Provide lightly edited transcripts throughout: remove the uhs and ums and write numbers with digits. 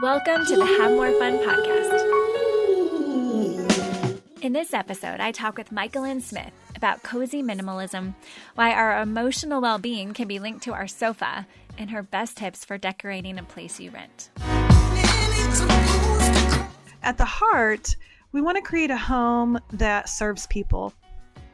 Welcome to the Have More Fun podcast. In this episode, I talk with Myquillyn Smith about cozy minimalism, why our emotional well-being can be linked to our sofa, and her best tips for decorating a place you rent. At the heart, we want to create a home that serves people.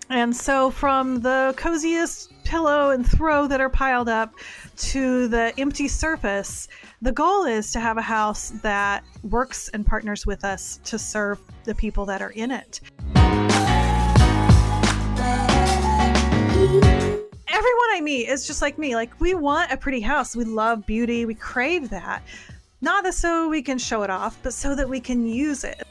And so from the coziest pillow and throw that are piled up to the empty surface, the goal is to have a house that works and partners with us to serve the people that are in it. Everyone I meet is just like me. Like, we want a pretty house. We love beauty. We crave that. Not so we can show it off, but so that we can use it.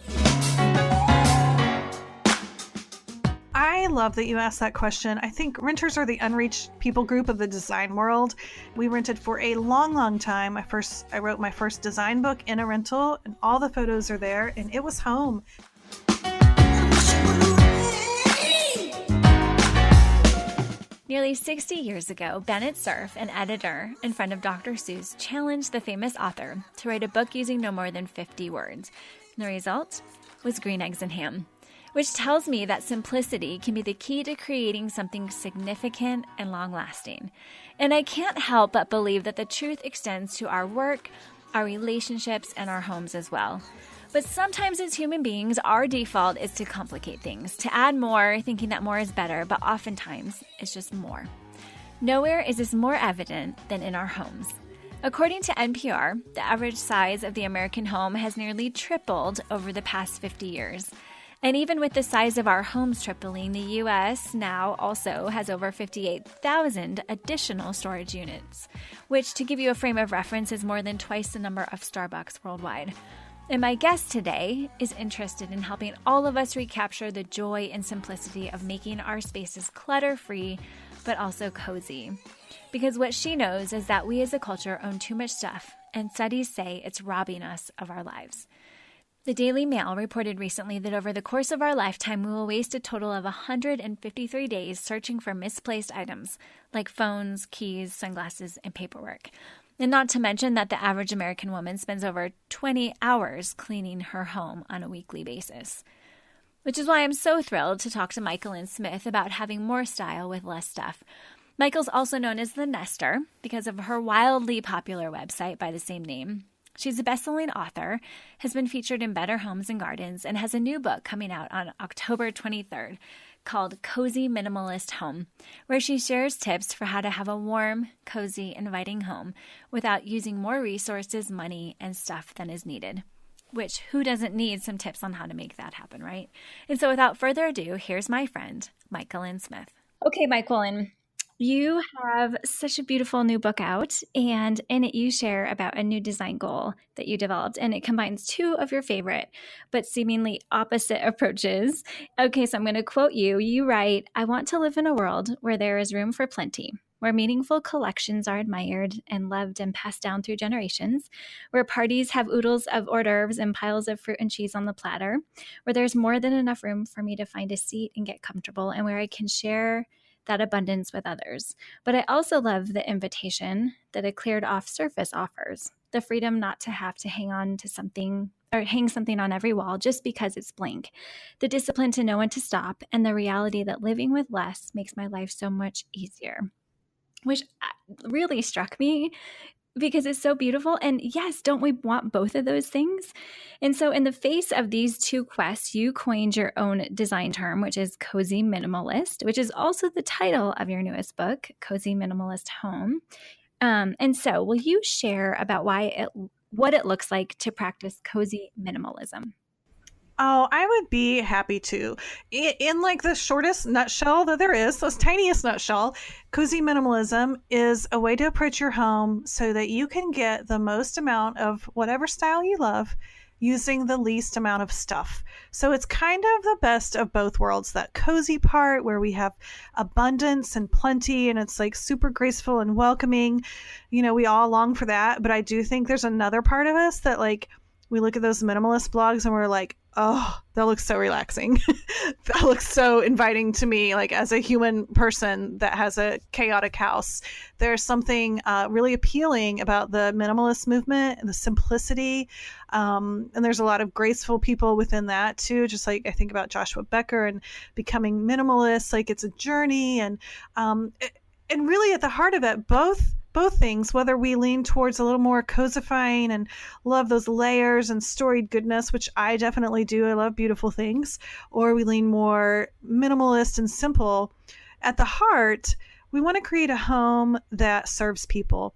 I love that you asked that question. I think renters are the unreached people group of the design world. We rented for a long, long time. I wrote my first design book in a rental, and all the photos are there, and it was home. Nearly 60 years ago, Bennett Cerf, an editor and friend of Dr. Seuss, challenged the famous author to write a book using no more than 50 words. And the result was Green Eggs and Ham, which tells me that simplicity can be the key to creating something significant and long-lasting. And I can't help but believe that the truth extends to our work, our relationships, and our homes as well. But sometimes as human beings, our default is to complicate things, to add more, thinking that more is better, but oftentimes it's just more. Nowhere is this more evident than in our homes. According to NPR, the average size of the American home has nearly tripled over the past 50 years. And even with the size of our homes tripling, the U.S. now also has over 58,000 additional storage units, which, to give you a frame of reference, is more than twice the number of Starbucks worldwide. And my guest today is interested in helping all of us recapture the joy and simplicity of making our spaces clutter-free, but also cozy. Because what she knows is that we as a culture own too much stuff, and studies say it's robbing us of our lives. The Daily Mail reported recently that over the course of our lifetime, we will waste a total of 153 days searching for misplaced items like phones, keys, sunglasses, and paperwork. And not to mention that the average American woman spends over 20 hours cleaning her home on a weekly basis. Which is why I'm so thrilled to talk to Myquillyn Smith about having more style with less stuff. Myquillyn's also known as the Nester because of her wildly popular website by the same name. She's a best-selling author, has been featured in Better Homes and Gardens, and has a new book coming out on October 23rd called Cozy Minimalist Home, where she shares tips for how to have a warm, cozy, inviting home without using more resources, money, and stuff than is needed. Which, who doesn't need some tips on how to make that happen, right? And so without further ado, here's my friend, Myquillyn Smith. Okay, Myquillyn. You have such a beautiful new book out, and in it you share about a new design goal that you developed, and it combines two of your favorite but seemingly opposite approaches. Okay, so I'm going to quote you. You write, "I want to live in a world where there is room for plenty, where meaningful collections are admired and loved and passed down through generations, where parties have oodles of hors d'oeuvres and piles of fruit and cheese on the platter, where there's more than enough room for me to find a seat and get comfortable, and where I can share that abundance with others. But I also love the invitation that a cleared off surface offers, the freedom not to have to hang on to something or hang something on every wall just because it's blank, the discipline to know when to stop, and the reality that living with less makes my life so much easier," which really struck me because it's so beautiful. And yes, don't we want both of those things? And so in the face of these two quests, you coined your own design term, which is Cozy Minimalist, which is also the title of your newest book, Cozy Minimalist Home. And so will you share about what it looks like to practice cozy minimalism? Oh, I would be happy to. In like the shortest nutshell that there is, the tiniest nutshell, cozy minimalism is a way to approach your home so that you can get the most amount of whatever style you love using the least amount of stuff. So it's kind of the best of both worlds, that cozy part where we have abundance and plenty and it's like super graceful and welcoming. You know, we all long for that. But I do think there's another part of us that like, we look at those minimalist blogs and we're like, oh, that looks so relaxing. That looks so inviting to me, like as a human person that has a chaotic house. There's something really appealing about the minimalist movement and the simplicity. And there's a lot of graceful people within that too. Just like I think about Joshua Becker and becoming minimalist, like it's a journey. And really at the heart of it, both things, whether we lean towards a little more cosifying and love those layers and storied goodness, which I definitely do. I love beautiful things, or we lean more minimalist and simple. At the heart, we want to create a home that serves people.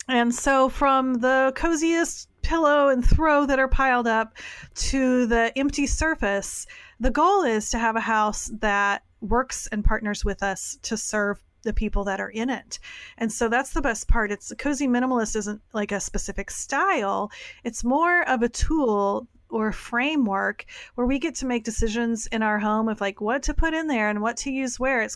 And so from the coziest pillow and throw that are piled up to the empty surface, the goal is to have a house that works and partners with us to serve the people that are in it. And so that's the best part. It's Cozy Minimalist isn't like a specific style. It's more of a tool or a framework where we get to make decisions in our home of like what to put in there and what to use where. It's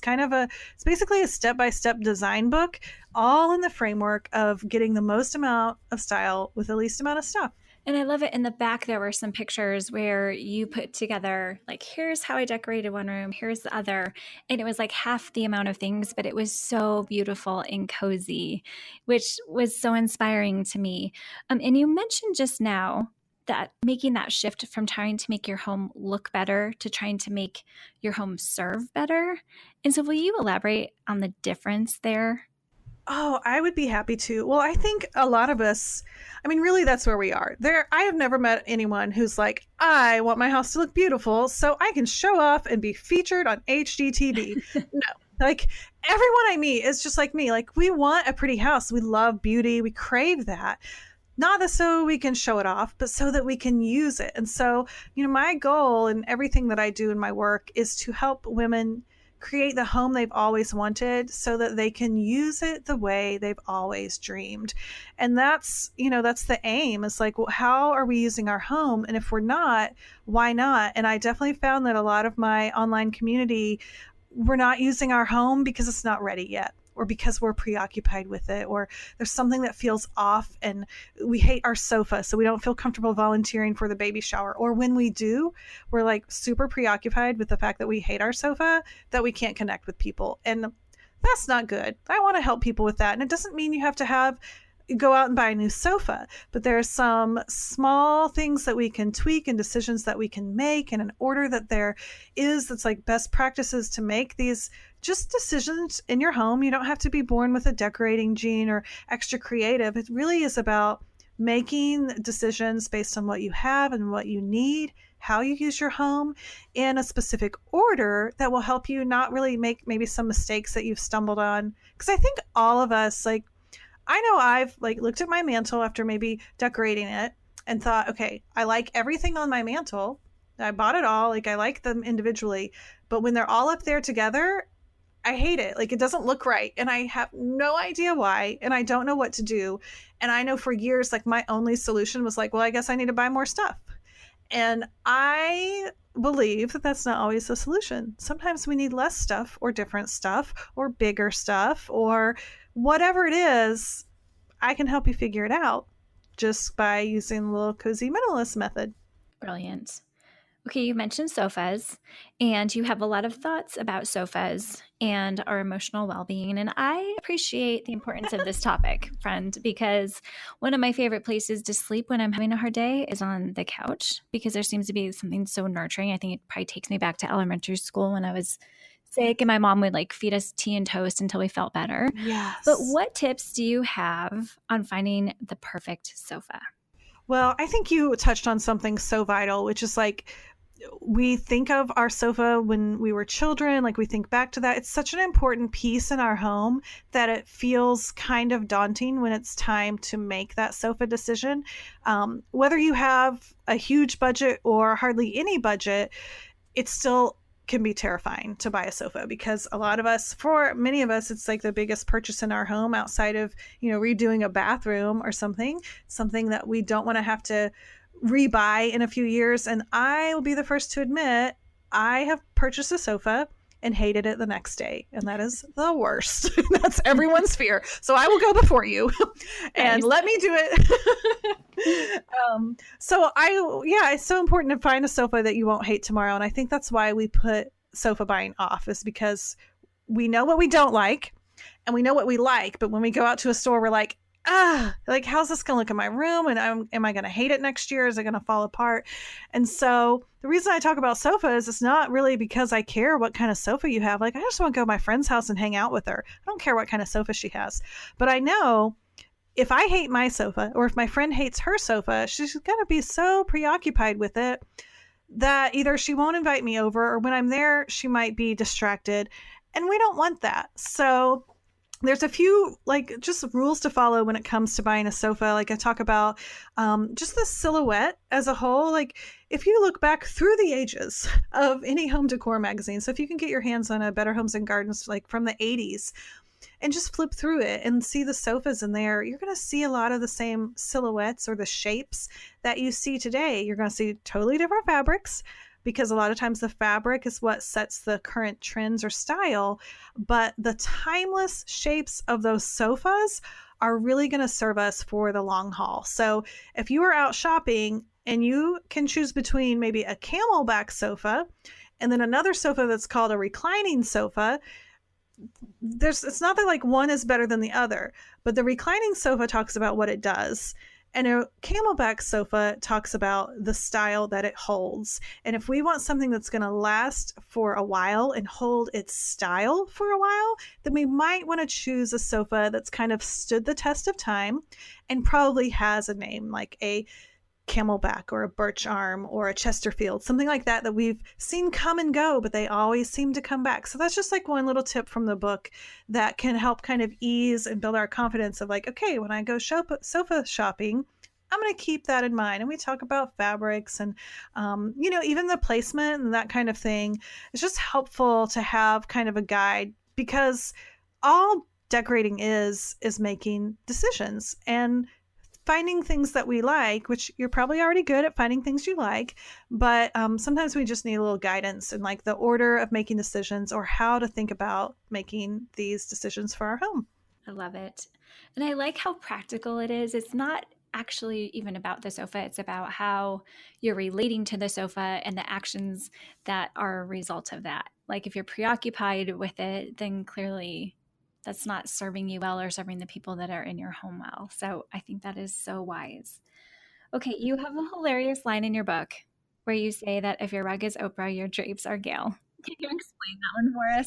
basically a step-by-step design book, all in the framework of getting the most amount of style with the least amount of stuff. And I love it. In the back, there were some pictures where you put together, like, here's how I decorated one room, here's the other. And it was like half the amount of things, but it was so beautiful and cozy, which was so inspiring to me. And you mentioned just now that making that shift from trying to make your home look better to trying to make your home serve better. And so will you elaborate on the difference there? Oh, I would be happy to. Well, I think a lot of us, I mean, really, that's where we are. I have never met anyone who's like, I want my house to look beautiful so I can show off and be featured on HGTV. No, like everyone I meet is just like me. Like we want a pretty house. We love beauty. We crave that. Not so we can show it off, but so that we can use it. And so, my goal in everything that I do in my work is to help women create the home they've always wanted so that they can use it the way they've always dreamed. And that's the aim. It's like, well, how are we using our home? And if we're not, why not? And I definitely found that a lot of my online community, we're not using our home because it's not ready yet, or because we're preoccupied with it, or there's something that feels off and we hate our sofa, so we don't feel comfortable volunteering for the baby shower. Or when we do, we're like super preoccupied with the fact that we hate our sofa, that we can't connect with people. And that's not good. I want to help people with that. And it doesn't mean you have to go out and buy a new sofa, but there are some small things that we can tweak and decisions that we can make in an order that that's like best practices to make these just decisions in your home. You don't have to be born with a decorating gene or extra creative. It really is about making decisions based on what you have and what you need, how you use your home in a specific order that will help you not really make maybe some mistakes that you've stumbled on. Because I think all of us, like, I know I've like looked at my mantle after maybe decorating it and thought, okay, I like everything on my mantle. I bought it all. Like I like them individually, but when they're all up there together, I hate it. Like it doesn't look right. And I have no idea why. And I don't know what to do. And I know for years, like my only solution was like, well, I guess I need to buy more stuff. And I believe that that's not always the solution. Sometimes we need less stuff or different stuff or bigger stuff or whatever it is. I can help you figure it out just by using the little Cozy Minimalist method. Brilliant. Okay, you mentioned sofas, and you have a lot of thoughts about sofas and our emotional well-being. And I appreciate the importance of this topic, friend, because one of my favorite places to sleep when I'm having a hard day is on the couch, because there seems to be something so nurturing. I think it probably takes me back to elementary school when I was sick and my mom would like feed us tea and toast until we felt better. Yes. But what tips do you have on finding the perfect sofa? Well, I think you touched on something so vital, which is like, we think of our sofa when we were children, like we think back to that. It's such an important piece in our home that it feels kind of daunting when it's time to make that sofa decision. Whether you have a huge budget or hardly any budget, it still can be terrifying to buy a sofa, because for many of us, it's like the biggest purchase in our home outside of, redoing a bathroom or something that we don't want to have to rebuy in a few years. And I will be the first to admit, I have purchased a sofa and hated it the next day. And that is the worst. That's everyone's fear. So I will go before you and let me do it. It's so important to find a sofa that you won't hate tomorrow. And I think that's why we put sofa buying off, is because we know what we don't like and we know what we like. But when we go out to a store, we're like, like, how's this going to look in my room? And am I going to hate it next year? Is it going to fall apart? And so the reason I talk about sofas is not really because I care what kind of sofa you have. Like, I just want to go to my friend's house and hang out with her. I don't care what kind of sofa she has. But I know if I hate my sofa, or if my friend hates her sofa, she's going to be so preoccupied with it that either she won't invite me over, or when I'm there, she might be distracted. And we don't want that. So there's a few just rules to follow when it comes to buying a sofa. Like, I talk about just the silhouette as a whole. Like, if you look back through the ages of any home decor magazine, so if you can get your hands on a Better Homes and Gardens like from the 80s and just flip through it and see the sofas in there, you're going to see a lot of the same silhouettes or the shapes that you see today. You're going to see totally different fabrics, because a lot of times the fabric is what sets the current trends or style, but the timeless shapes of those sofas are really going to serve us for the long haul. So if you are out shopping and you can choose between maybe a Camelback sofa and then another sofa that's called a reclining sofa, it's not that like one is better than the other, but the reclining sofa talks about what it does. And a Camelback sofa talks about the style that it holds. And if we want something that's going to last for a while and hold its style for a while, then we might want to choose a sofa that's kind of stood the test of time and probably has a name like a Camelback or a Birch Arm or a Chesterfield, something like that we've seen come and go, but they always seem to come back. So that's just like one little tip from the book that can help kind of ease and build our confidence of like, okay, when I go sofa shopping, I'm going to keep that in mind. And we talk about fabrics and, even the placement and that kind of thing. It's just helpful to have kind of a guide, because all decorating is making decisions and finding things that we like, which you're probably already good at finding things you like, but sometimes we just need a little guidance in like the order of making decisions or how to think about making these decisions for our home. I love it. And I like how practical it is. It's not actually even about the sofa. It's about how you're relating to the sofa and the actions that are a result of that. Like, if you're preoccupied with it, then clearly that's not serving you well or serving the people that are in your home well. So I think that is so wise. Okay, you have a hilarious line in your book where you say that if your rug is Oprah, your drapes are Gail. Can you explain that one for us?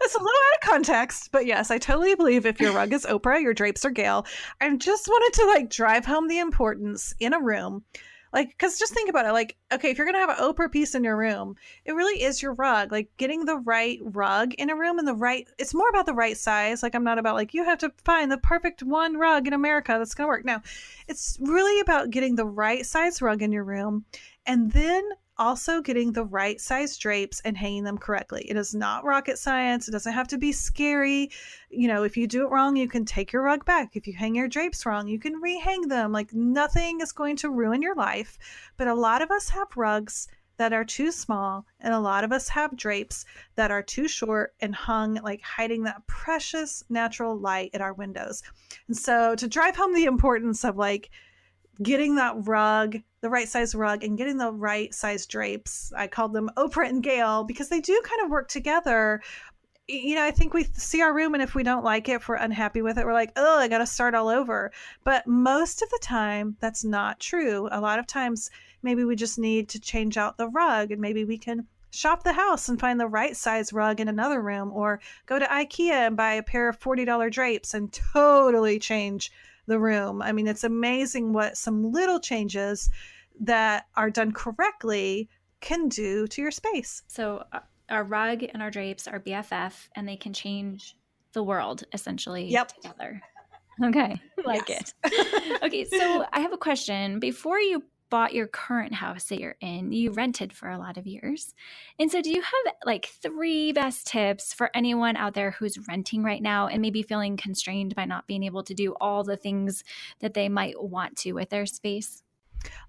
It's a little out of context, but yes, I totally believe if your rug is Oprah, your drapes are Gail. I just wanted to drive home the importance in a room. Because just think about it. Okay, if you're going to have an Oprah piece in your room, it really is your rug. Getting the right rug in a room and it's more about the right size. I'm not about you have to find the perfect one rug in America that's going to work. No, it's really about getting the right size rug in your room and then also getting the right size drapes and hanging them correctly. It is not rocket science. It doesn't have to be scary. If you do it wrong, you can take your rug back. If you hang your drapes wrong, you can rehang them. Nothing is going to ruin your life. But a lot of us have rugs that are too small, and a lot of us have drapes that are too short and hung, hiding that precious natural light at our windows. And so to drive home the importance of getting that rug, the right size rug, and getting the right size drapes. I called them Oprah and Gail because they do kind of work together. I think we see our room, and if we don't like it, if we're unhappy with it, we're like, oh, I got to start all over. But most of the time, that's not true. A lot of times, maybe we just need to change out the rug, and maybe we can shop the house and find the right size rug in another room, or go to IKEA and buy a pair of $40 drapes and totally change the room. I mean, it's amazing what some little changes that are done correctly can do to your space. So our rug and our drapes are BFF, and they can change the world essentially together. Okay, like it. Okay, so I have a question. Before you bought your current house that you're in, you rented for a lot of years. And so do you have 3 best tips for anyone out there who's renting right now and maybe feeling constrained by not being able to do all the things that they might want to with their space?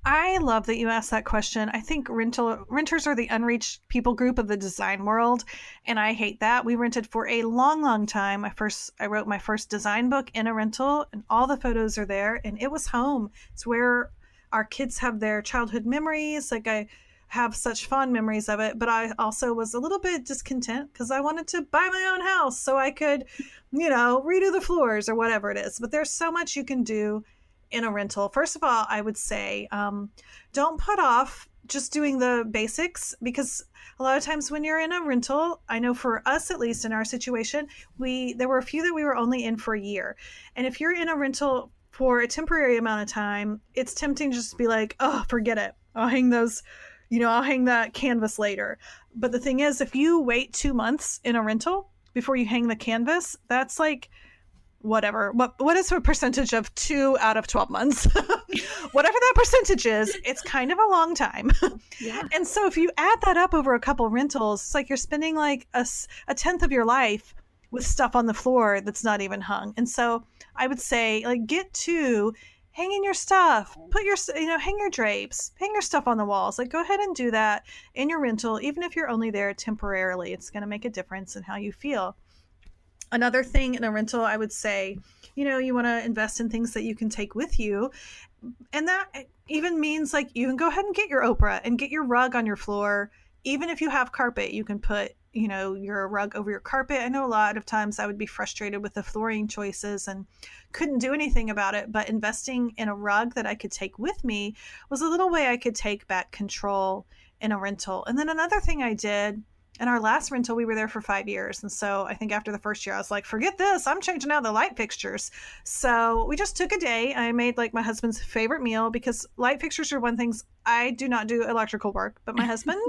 I love that you asked that question. I think renters are the unreached people group of the design world, and I hate that. We rented for a long, long time. I wrote my first design book in a rental, and all the photos are there, and it was home. It's where our kids have their childhood memories. Like, I have such fond memories of it, but I also was a little bit discontent because I wanted to buy my own house so I could, redo the floors or whatever it is. But there's so much you can do in a rental. First of all, I would say don't put off just doing the basics, because a lot of times when you're in a rental, I know for us, at least in our situation, there were a few that we were only in for a year. And if you're in a rental for a temporary amount of time, it's tempting just to be like, oh, forget it. I'll hang I'll hang that canvas later. But the thing is, if you wait 2 months in a rental before you hang the canvas, that's like, whatever. What is a percentage of 2 out of 12 months? Whatever that percentage is, it's kind of a long time. Yeah. And so if you add that up over a couple rentals, it's like you're spending like a tenth of your life with stuff on the floor that's not even hung. And so I would say, like, get to hanging your stuff, hang your drapes, hang your stuff on the walls. Like, go ahead and do that in your rental, even if you're only there temporarily. It's going to make a difference in how you feel. Another thing in a rental, I would say, you want to invest in things that you can take with you. And that even means, like, you can go ahead and get your Oprah and get your rug on your floor. Even if you have carpet, you can put, your rug over your carpet. I know a lot of times I would be frustrated with the flooring choices and couldn't do anything about it. But investing in a rug that I could take with me was a little way I could take back control in a rental. And then another thing I did, in our last rental, we were there for 5 years. And so I think after the first year, I was like, forget this. I'm changing out the light fixtures. So we just took a day. I made like my husband's favorite meal, because light fixtures are one things. I do not do electrical work, but my husband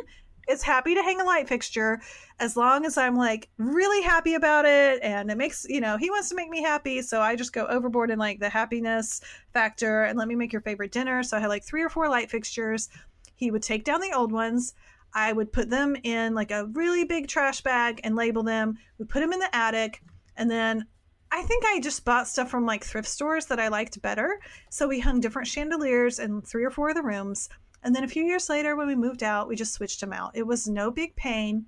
is happy to hang a light fixture as long as I'm like really happy about it. And it makes, he wants to make me happy. So I just go overboard in like the happiness factor and let me make your favorite dinner. So I had like 3 or 4 light fixtures. He would take down the old ones. I would put them in like a really big trash bag and label them. We put them in the attic. And then I think I just bought stuff from like thrift stores that I liked better. So we hung different chandeliers in 3 or 4 of the rooms. And then a few years later, when we moved out, we just switched them out. It was no big pain.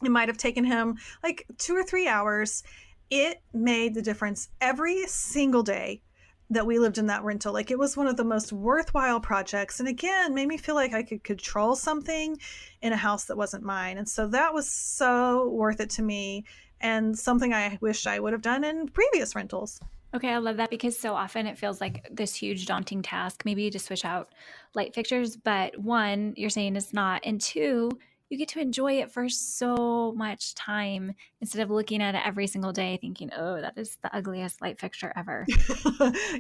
It might have taken him like 2 or 3 hours. It made the difference every single day that we lived in that rental. Like, it was one of the most worthwhile projects. And again, made me feel like I could control something in a house that wasn't mine. And so that was so worth it to me, and something I wish I would have done in previous rentals. Okay, I love that, because so often it feels like this huge daunting task, maybe to switch out light fixtures. But 1, you're saying it's not. And 2, you get to enjoy it for so much time instead of looking at it every single day thinking, oh, that is the ugliest light fixture ever.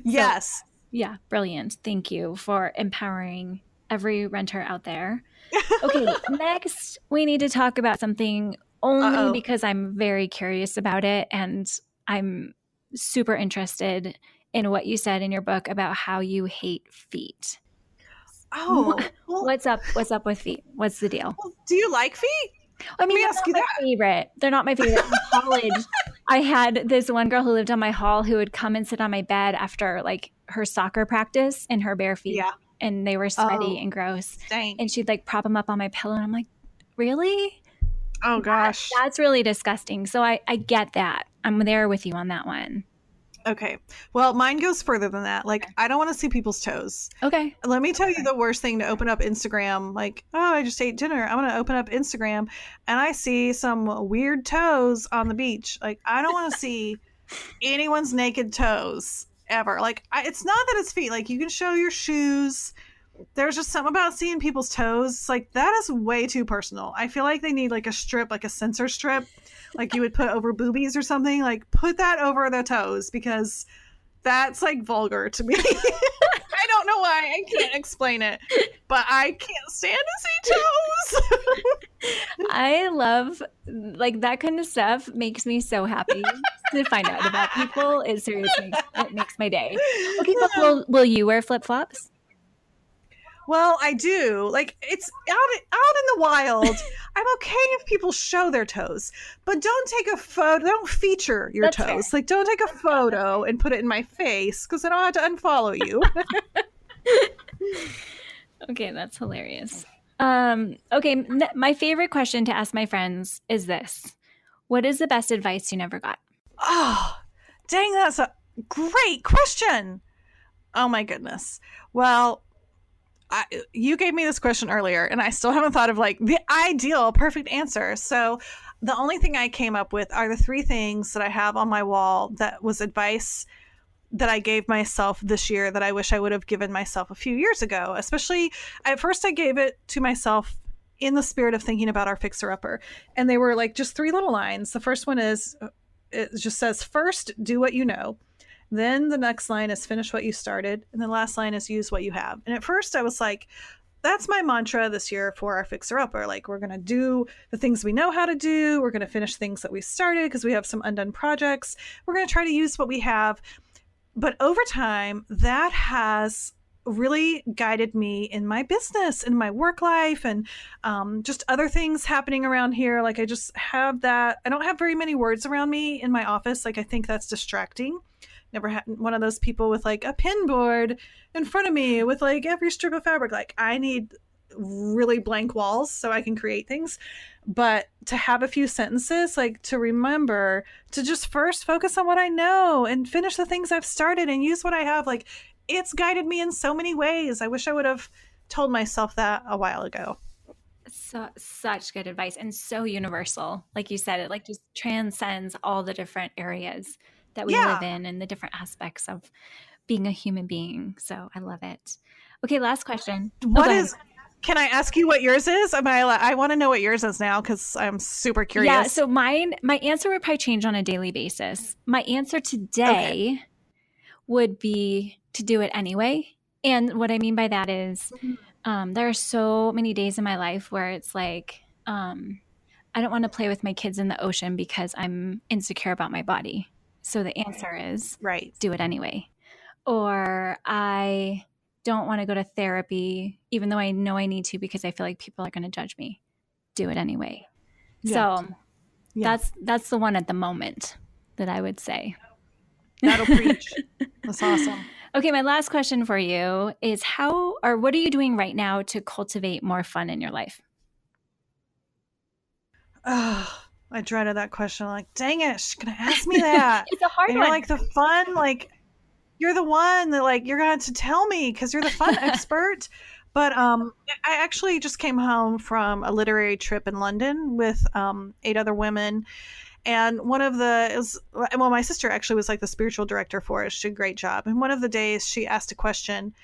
Yes. So, yeah, brilliant. Thank you for empowering every renter out there. Okay, next we need to talk about something only because I'm very curious about it, and I'm super interested in what you said in your book about how you hate feet. Oh, well, what's up with feet? What's the deal? Well, do you like feet? I mean, they're not my favorite. In college, I had this one girl who lived on my hall who would come and sit on my bed after like her soccer practice in her bare feet. Yeah. And they were sweaty and gross. Dang. And she'd like prop them up on my pillow. And I'm like, really? Oh, gosh. That's really disgusting. So I get that. I'm there with you on that one. Okay. Well, mine goes further than that. Like, I don't want to see people's toes. Okay. Let me tell you the worst thing to open up Instagram. Like, oh, I just ate dinner. I'm going to open up Instagram and I see some weird toes on the beach. Like, I don't want to see anyone's naked toes ever. Like, it's not that it's feet. Like, you can show your shoes. There's just something about seeing people's toes. Like, that is way too personal. I feel like they need like a strip, like a censor strip, like you would put over boobies or something. Like, put that over the toes, because that's like vulgar to me. I don't know why. I can't explain it, but I can't stand to see toes. I love like that kind of stuff. Makes me so happy to find out about people. It seriously makes my day. Okay, but will you wear flip-flops? Well, I do. Like, it's out in the wild. I'm okay if people show their toes, but don't take a photo. Don't feature your That's toes. fair. Like, don't take a photo and put it in my face, because then I'll have to unfollow you. Okay, that's hilarious. Okay, my favorite question to ask my friends is this. What is the best advice you never got? Oh, dang, that's a great question. Oh my goodness. Well, you gave me this question earlier, and I still haven't thought of like the ideal perfect answer. So the only thing I came up with are the three things that I have on my wall that was advice that I gave myself this year that I wish I would have given myself a few years ago. Especially at first, I gave it to myself in the spirit of thinking about our fixer upper, and they were like just three little lines. The first one is, it just says, first, do what you know. Then the next line is finish what you started. And the last line is use what you have. And at first I was like, that's my mantra this year for our fixer upper. Like, we're going to do the things we know how to do. We're going to finish things that we started because we have some undone projects. We're going to try to use what we have. But over time, that has really guided me in my business, in my work life, and just other things happening around here. Like, I just have that. I don't have very many words around me in my office. Like, I think that's distracting. Never had one of those people with like a pin board in front of me with like every strip of fabric. Like, I need really blank walls so I can create things. But to have a few sentences, like to remember to just first focus on what I know and finish the things I've started and use what I have. Like, it's guided me in so many ways. I wish I would have told myself that a while ago. Such good advice, and so universal. Like you said, it like just transcends all the different areas that we live in and the different aspects of being a human being. So I love it. Okay, last question. Can I ask you what yours is? I want to know what yours is now because I'm super curious. Yeah, so my answer would probably change on a daily basis. My answer today would be to do it anyway. And what I mean by that is there are so many days in my life where it's like, I don't want to play with my kids in the ocean because I'm insecure about my body. So the answer is do it anyway. Or I don't want to go to therapy, even though I know I need to because I feel like people are going to judge me. Do it anyway. Yeah. So that's the one at the moment that I would say. That'll preach. That's awesome. Okay, my last question for you is what are you doing right now to cultivate more fun in your life? Oh, I dreaded that question. Like, dang it, she's gonna ask me that. It's a hard one. You're like the fun, like you're the one that like you're going to tell me because you're the fun expert. But I actually just came home from a literary trip in London with 8 other women. And one of my sister actually was like the spiritual director for us. She did a great job. And one of the days she asked a question,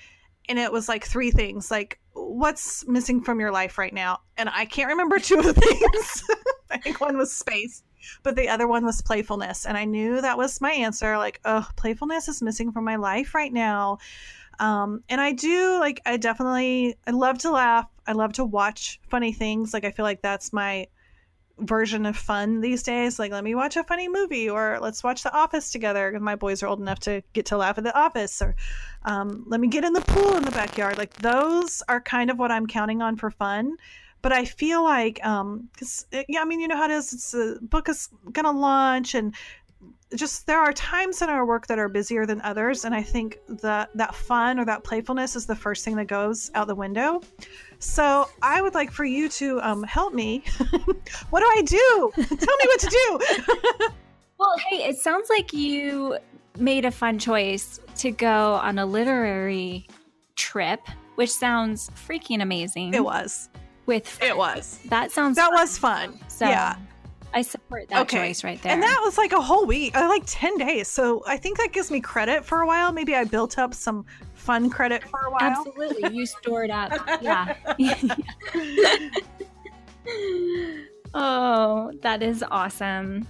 and it was like 3 things, like, what's missing from your life right now? And I can't remember 2 of the things. I think one was space, but the other one was playfulness. And I knew that was my answer. Like, oh, playfulness is missing from my life right now. And I do, like, I love to laugh. I love to watch funny things. Like, I feel like that's my version of fun these days. Like, let me watch a funny movie, or let's watch The Office together because my boys are old enough to get to laugh at The Office, or let me get in the pool in the backyard. Like, those are kind of what I'm counting on for fun. But I feel like because you know how it is. It's the book is gonna launch, and just there are times in our work that are busier than others, and I think that fun or that playfulness is the first thing that goes out the window. So I would like for you to help me. What do I do? Tell me what to do. Well, hey, it sounds like you made a fun choice to go on a literary trip, which sounds freaking amazing. It was. That was fun. So yeah. I support that choice right there. And that was like a whole week, like 10 days. So I think that gives me credit for a while. Maybe I built up some fun credit for a while. Absolutely. You stored up. Yeah. Oh, that is awesome.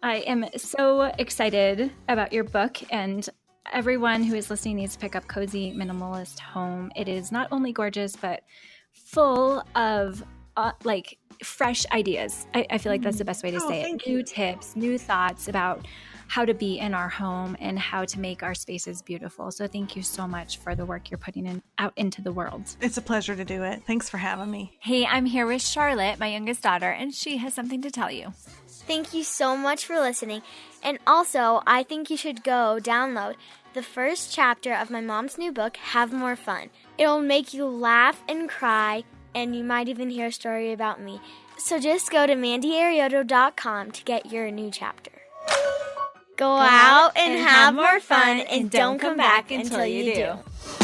I am so excited about your book, and everyone who is listening needs to pick up Cozy Minimalist Home. It is not only gorgeous, but full of fresh ideas. I feel like that's the best way to say it. New tips, new thoughts about how to be in our home and how to make our spaces beautiful. So thank you so much for the work you're putting out into the world. It's a pleasure to do it. Thanks for having me. Hey, I'm here with Charlotte, my youngest daughter, and she has something to tell you. Thank you so much for listening. And also, I think you should go download the first chapter of my mom's new book, Have More Fun. It'll make you laugh and cry, and you might even hear a story about me. So just go to mandyarioto.com to get your new chapter. Go out and have more fun, and don't come back until you do.